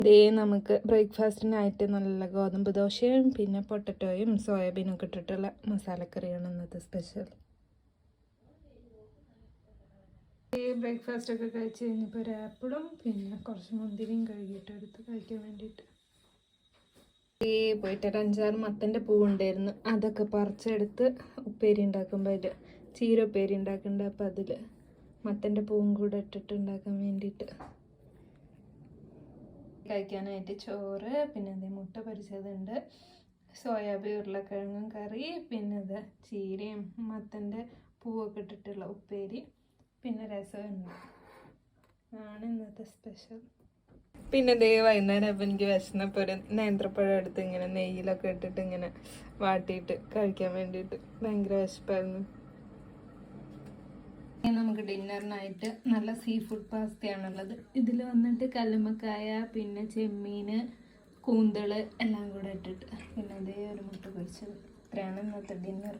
ഇതേ നമുക്ക് ബ്രേക്ക്ഫാസ്റ്റിനായിട്ട് നല്ല ഗോതമ്പ് ദോശയും പിന്നെ പൊട്ടറ്റോയും സോയാബീനും ഒക്കെ ഇട്ടിട്ടുള്ള മസാലക്കറിയാണ് ഇന്നത്തെ സ്പെഷ്യൽ. ഈ ബ്രേക്ക്ഫാസ്റ്റ് ഒക്കെ കഴിച്ച് കഴിഞ്ഞപ്പോൾ ഒരു ആപ്പിളും പിന്നെ കുറച്ച് മുന്തിരിയും കഴുകിയിട്ട് എടുത്ത് കഴിക്കാൻ വേണ്ടിയിട്ട് പോയിട്ട് ഒരു 5-6 മത്തൻ്റെ പൂവുണ്ടായിരുന്നു, അതൊക്കെ പറിച്ചെടുത്ത് ഉപ്പേരി ഉണ്ടാക്കുമ്പോൾ അതിൽ ചീര ഉപ്പേരി ഉണ്ടാക്കുന്നുണ്ട്. അപ്പോൾ അതിൽ മത്തൻ്റെ പൂവും കൂടെ ഇട്ടിട്ട് ഉണ്ടാക്കാൻ വേണ്ടിയിട്ട് കഴിക്കാനായിട്ട് ചോറ്, പിന്നെ അതേ മുട്ട പൊരിച്ചതുണ്ട്, സോയാബീൻ ഉരുളക്കിഴങ്ങും കറി, പിന്നെ ഇത് ചീരയും മത്തൻ്റെ പൂവൊക്കെ ഇട്ടിട്ടുള്ള ഉപ്പേരി, പിന്നെ രസമുണ്ട്. ആണ് ഇന്നത്തെ സ്പെഷ്യൽ. പിന്നെ ദേ വൈകുന്നേരം അപ്പം എനിക്ക് വിശന്നപ്പോൾ ഒരു നേന്ത്രപ്പഴം എടുത്ത് ഇങ്ങനെ നെയ്യിലൊക്കെ ഇട്ടിട്ട് ഇങ്ങനെ വാട്ടിയിട്ട് കഴിക്കാൻ വേണ്ടിയിട്ട് ഭയങ്കര വിശപ്പായിരുന്നു. നമുക്ക് ഡിന്നറിനായിട്ട് നല്ല സീ ഫുഡ് പാസ്തയാണുള്ളത്. ഇതിൽ വന്നിട്ട് കല്ലുമ്മക്കായ, പിന്നെ ചെമ്മീൻ, കൂന്തൾ എല്ലാം കൂടെ ഇട്ടിട്ട്, പിന്നെ അതേ ഒരു മുട്ട പൊരിച്ചത്. ഇത്രയാണ് ഇന്നത്തെ ഡിന്നർ.